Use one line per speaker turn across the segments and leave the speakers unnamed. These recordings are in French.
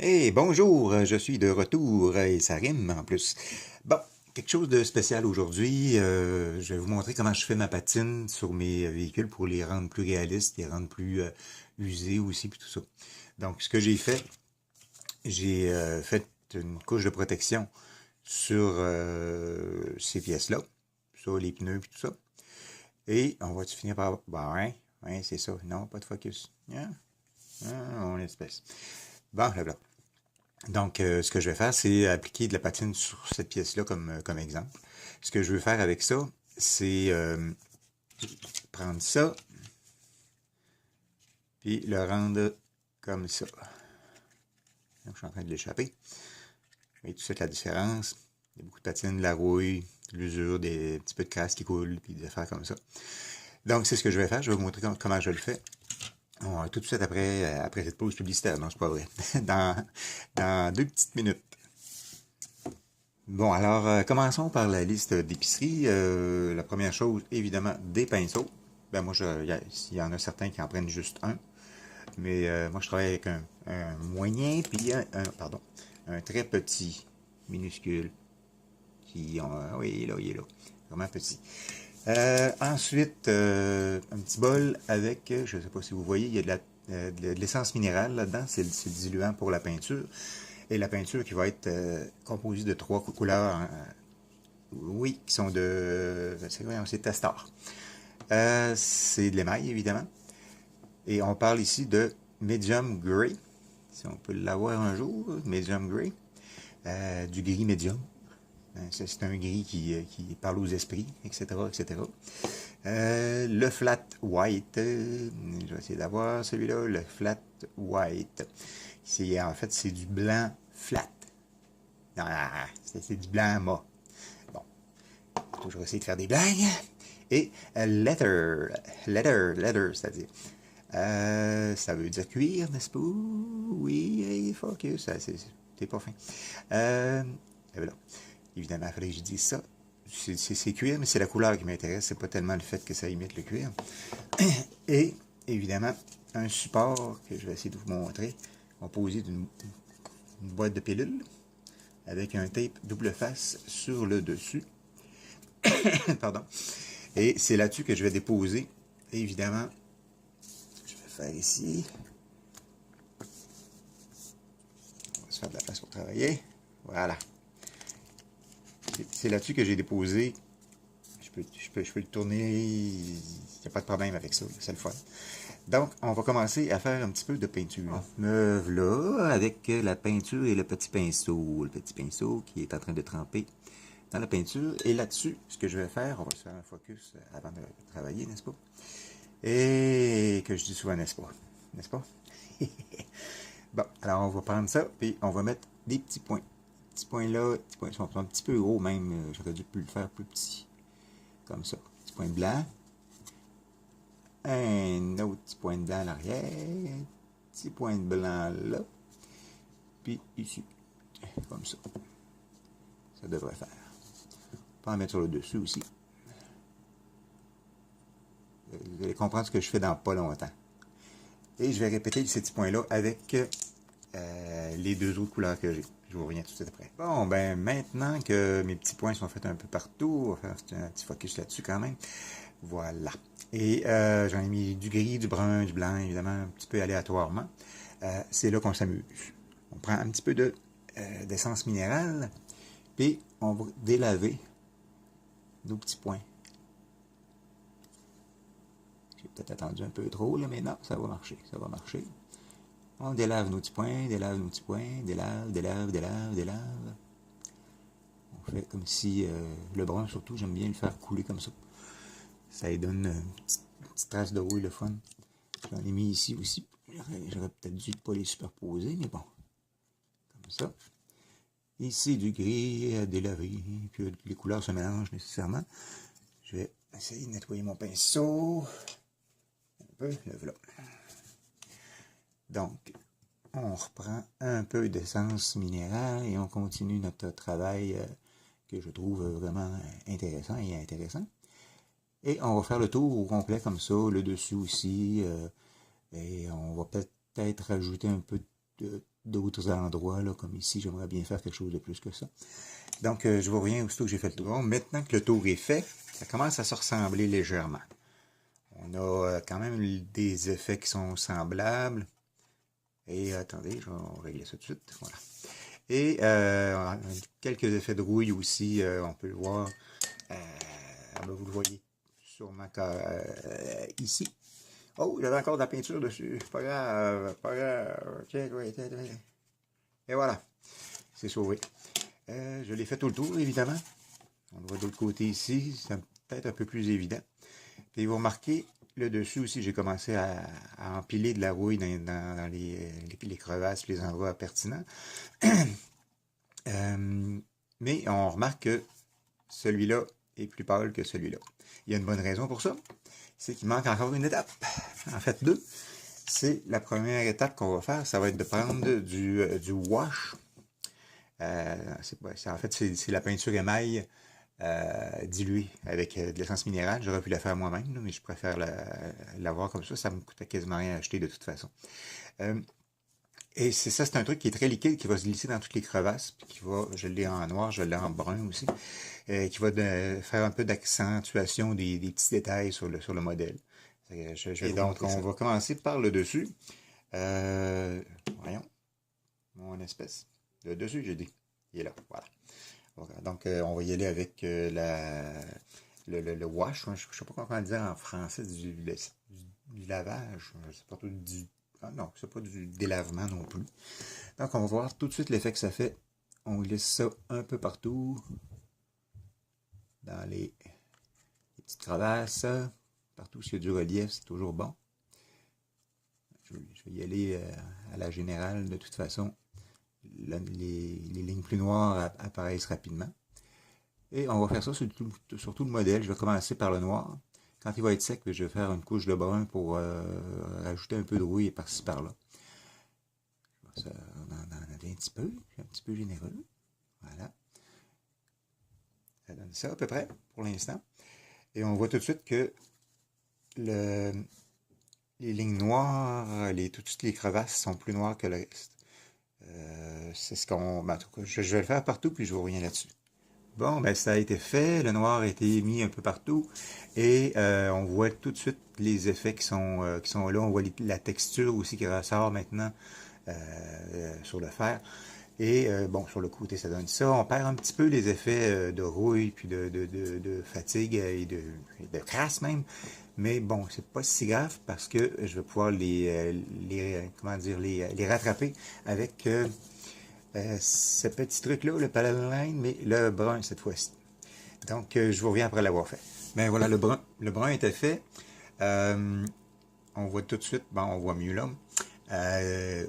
Hey, bonjour, je suis de retour et ça rime en plus. Bon, quelque chose de spécial aujourd'hui. Je vais vous montrer comment je fais ma patine sur mes véhicules pour les rendre plus réalistes, les rendre plus usés aussi, puis tout ça. Donc, ce que j'ai fait, j'ai fait une couche de protection sur ces pièces-là, sur les pneus puis tout ça. Et on va finir par... Bon, ouais, c'est ça. Non, pas de focus. Hein? On espèce. Bon, là. Donc, ce que je vais faire, c'est appliquer de la patine sur cette pièce-là comme exemple. Ce que je veux faire avec ça, c'est prendre ça, puis le rendre comme ça. Donc, je suis en train de l'échapper. Vous voyez tout de suite la différence. Il y a beaucoup de patine, de la rouille, de l'usure, des petits peu de crasse qui coulent, puis des affaires comme ça. Donc, c'est ce que je vais faire. Je vais vous montrer comment je le fais. Tout de suite après cette pause publicitaire. Non, c'est pas vrai. dans 2 petites minutes. Bon, alors, commençons par la liste d'épicerie. La première chose, évidemment, des pinceaux. Ben moi, il y en a certains qui en prennent juste un. Mais moi, je travaille avec un moyen, puis un très petit, minuscule. Oui, il est là. Vraiment petit. Ensuite, un petit bol avec, je ne sais pas si vous voyez, il y a de l'essence minérale là-dedans. C'est le diluant pour la peinture. Et la peinture qui va être composée de 3 couleurs, oui, qui sont c'est Testor. C'est de l'émail, évidemment. Et on parle ici de Medium Gray, si on peut l'avoir un jour, Medium Gray. Du gris médium. C'est un gris qui parle aux esprits, etc., etc. Le flat white, je vais essayer d'avoir celui-là, le flat white. En fait, c'est du blanc flat. C'est du blanc mat. Bon, toujours essayer de faire des blagues. Et leather, c'est-à-dire. Ça veut dire cuir, n'est-ce pas? Oui, focus, t'es pas fin. Et voilà. Évidemment, il fallait que je dise ça. C'est cuir, mais c'est la couleur qui m'intéresse. C'est pas tellement le fait que ça imite le cuir. Et, évidemment, un support que je vais essayer de vous montrer, composé d'une boîte de pilules avec un tape double face sur le dessus. Pardon. Et c'est là-dessus que je vais déposer, évidemment, je vais faire ici. On va se faire de la place pour travailler. Voilà. C'est là-dessus que j'ai déposé. Je peux le tourner. Il n'y a pas de problème avec ça. C'est le fun. Donc, on va commencer à faire un petit peu de peinture. Me voilà avec la peinture et le petit pinceau. Le petit pinceau qui est en train de tremper dans la peinture. Et là-dessus, ce que je vais faire, on va se faire un focus avant de travailler, n'est-ce pas? Et que je dis souvent, n'est-ce pas? N'est-ce pas? Bon, alors on va prendre ça, puis on va mettre des petits points. Petits points là, petits points sont un petit peu gros même. J'aurais dû le faire plus petit. Comme ça. Petit point blanc. Un autre petit point de blanc à l'arrière. Petit point de blanc là. Puis ici. Comme ça. Ça devrait faire. On peut en mettre sur le dessus aussi. Vous allez comprendre ce que je fais dans pas longtemps. Et je vais répéter ces petits points-là avec les 2 autres couleurs que j'ai. Je vous reviens tout de suite après. Bon, ben maintenant que mes petits points sont faits un peu partout, on va faire un petit focus là-dessus quand même. Voilà. Et j'en ai mis du gris, du brun, du blanc, évidemment, un petit peu aléatoirement. C'est là qu'on s'amuse. On prend un petit peu d'essence minérale, puis on va délaver nos petits points. J'ai peut-être attendu un peu trop, là, mais non, ça va marcher, ça va marcher. On délave nos petits points, délave nos petits points, délave. On fait comme si le brun, surtout, j'aime bien le faire couler comme ça. Ça lui donne une petite trace de rouille, le fun. J'en ai mis ici aussi. J'aurais peut-être dû ne pas les superposer, mais bon. Comme ça. Ici, du gris à délaver. Puis les couleurs se mélangent nécessairement. Je vais essayer de nettoyer mon pinceau. Un peu, le voilà. Donc, on reprend un peu d'essence minérale et on continue notre travail que je trouve vraiment intéressant et intéressant. Et on va faire le tour au complet comme ça, le dessus aussi. Et on va peut-être rajouter un peu d'autres endroits, là, comme ici, j'aimerais bien faire quelque chose de plus que ça. Donc, je vous reviens aussitôt que j'ai fait le tour. Maintenant que le tour est fait, ça commence à se ressembler légèrement. On a quand même des effets qui sont semblables. Et attendez, je vais régler ça tout de suite. Voilà. Et quelques effets de rouille aussi, on peut le voir. Vous le voyez sûrement ici. Oh, il y avait encore de la peinture dessus. Pas grave, pas grave. Tiens. Et voilà, c'est sauvé. Je l'ai fait tout le tour, évidemment. On le voit de l'autre côté ici, c'est peut-être un peu plus évident. Puis vous remarquez, le dessus aussi, j'ai commencé à empiler de la rouille dans les crevasses, les endroits pertinents. Mais on remarque que celui-là est plus pâle que celui-là. Il y a une bonne raison pour ça, c'est qu'il manque encore une étape. En fait, deux. C'est la première étape qu'on va faire, ça va être de prendre du wash. En fait, c'est la peinture émail diluée avec de l'essence minérale. J'aurais pu la faire moi-même, mais je préfère l'avoir comme ça. Ça me coûtait quasiment rien à acheter de toute façon. Et c'est un truc qui est très liquide, qui va se glisser dans toutes les crevasses, puis je l'ai en noir, je l'ai en brun aussi, qui va faire un peu d'accentuation des petits détails sur le modèle. Et donc, on va commencer par le dessus. Voyons, mon espèce. Le dessus, j'ai dit. Il est là, voilà. Donc, on va y aller avec le wash. Je ne sais pas comment dire en français, du lavage. C'est pas tout du... Ah non, c'est pas du délavement non plus. Donc, on va voir tout de suite l'effet que ça fait. On glisse ça un peu partout. Dans les petites crevasses. Partout où il y a du relief, c'est toujours bon. Je vais y aller à la générale de toute façon. Les lignes plus noires apparaissent rapidement. Et on va faire ça sur tout le modèle. Je vais commencer par le noir. Quand il va être sec, je vais faire une couche de brun pour rajouter un peu de rouille par-ci par-là. On en avait un petit peu généreux. Voilà. Ça donne ça à peu près pour l'instant. Et on voit tout de suite que les lignes noires, toutes les crevasses sont plus noires que le reste. C'est ce qu'on... En tout cas, je vais le faire partout, puis je vous reviens là-dessus. Bon, ben ça a été fait, le noir a été mis un peu partout, et on voit tout de suite les effets qui sont là. On voit la texture aussi qui ressort maintenant sur le fer. Et bon, sur le côté, ça donne ça. On perd un petit peu les effets de rouille, puis de fatigue et de crasse même. Mais bon, c'est pas si grave parce que je vais pouvoir les rattraper avec ce petit truc-là, le Palaline, mais le brun cette fois-ci. Donc, je vous reviens après l'avoir fait. Ben voilà, le brun était fait. On voit tout de suite, bon, on voit mieux là,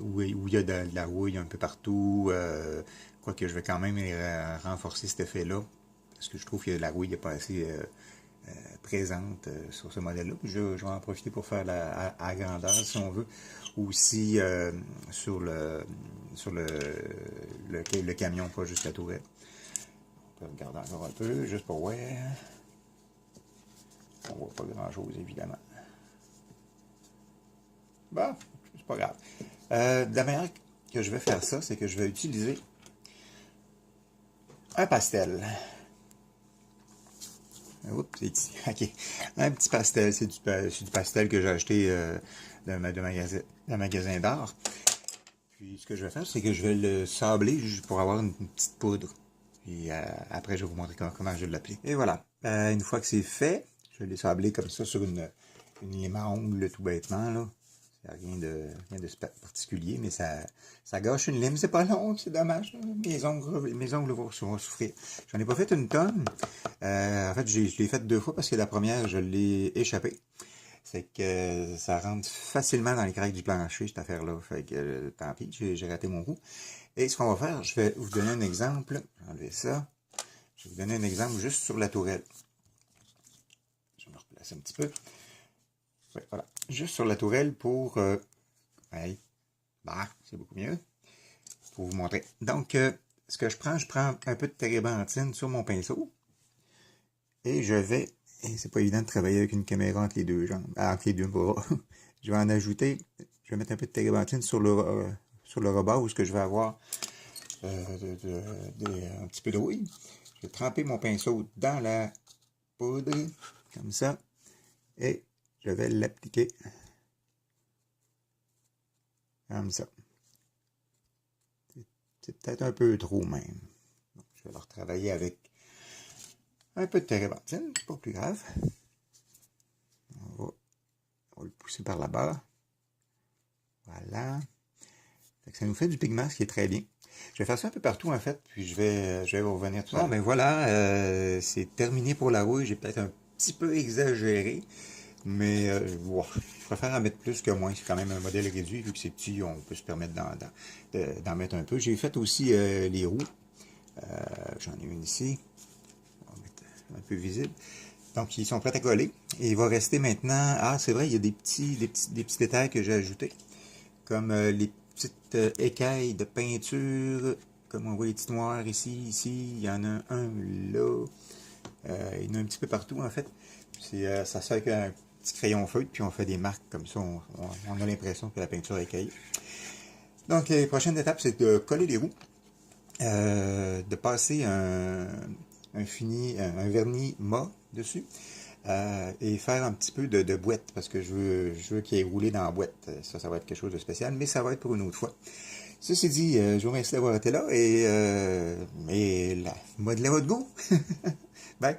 où il y a de la rouille un peu partout. Quoique je vais quand même renforcer cet effet-là, parce que je trouve que la rouille n'est pas assez présente sur ce modèle-là. Je vais en profiter pour faire à grandeur, si on veut, aussi sur le camion, pas juste la tourelle. On peut regarder encore un peu, juste pour voir. On voit pas grand-chose, évidemment. Bon, c'est pas grave. De la manière que je vais faire ça, c'est que je vais utiliser un pastel. Oups, c'est ici. OK. Un petit pastel. C'est du pastel que j'ai acheté d'un magasin d'art. Puis ce que je vais faire, c'est que je vais le sabler juste pour avoir une petite poudre. Puis après, je vais vous montrer comment je vais l'appliquer. Et voilà. Une fois que c'est fait, je vais les sabler comme ça sur une lime à ongles tout bêtement, là. Rien de particulier, mais ça gâche une lime. C'est pas long, c'est dommage. Mes ongles vont souffrir. J'en ai pas fait une tonne. En fait, je l'ai fait 2 fois parce que la première, je l'ai échappée. C'est que ça rentre facilement dans les craques du plancher, cette affaire-là. Fait que tant pis, j'ai raté mon coup. Et ce qu'on va faire, je vais vous donner un exemple. Enlever ça. Je vais vous donner un exemple juste sur la tourelle. Je vais me replacer un petit peu. Ouais, voilà. Juste sur la tourelle pour... ouais, bah, c'est beaucoup mieux. Pour vous montrer. Donc, ce que je prends un peu de térébenthine sur mon pinceau. Et je vais... Et c'est pas évident de travailler avec une caméra entre les deux jambes. Entre les deux bras. Je vais en ajouter... Je vais mettre un peu de térébenthine sur sur le rebord où ce que je vais avoir un petit peu de rouille. Je vais tremper mon pinceau dans la poudre, comme ça, et je vais l'appliquer comme ça. C'est peut-être un peu trop même. Donc, je vais le retravailler avec un peu de térébenthine, c'est pas plus grave. On va le pousser par là-bas. Voilà. Ça nous fait du pigment, ce qui est très bien. Je vais faire ça un peu partout, en fait, puis je vais vous revenir tout à l'heure. Bon, ben voilà, c'est terminé pour la rouille. J'ai peut-être un petit peu exagéré, mais wow, je préfère en mettre plus que moins. C'est quand même un modèle réduit, vu que c'est petit, on peut se permettre d'en mettre un peu. J'ai fait aussi les roues. J'en ai une ici. On va mettre un peu visible. Donc, ils sont prêts à coller. Et il va rester maintenant... Ah, c'est vrai, il y a des petits détails que j'ai ajoutés. Comme les petites écailles de peinture. Comme on voit les petits noirs ici. Il y en a un là. Il y en a un petit peu partout, en fait. Ça sert avec un petit crayon feutre, puis on fait des marques comme ça. On a l'impression que la peinture est écaillée. Donc, la prochaine étape, c'est de coller les roues. De passer un vernis mat dessus et faire un petit peu de boîte parce que je veux qu'il ait roulé dans la boîte. Ça va être quelque chose de spécial, mais ça va être pour une autre fois. Ceci dit, je vous remercie d'avoir été là et modelez votre goût. Bye!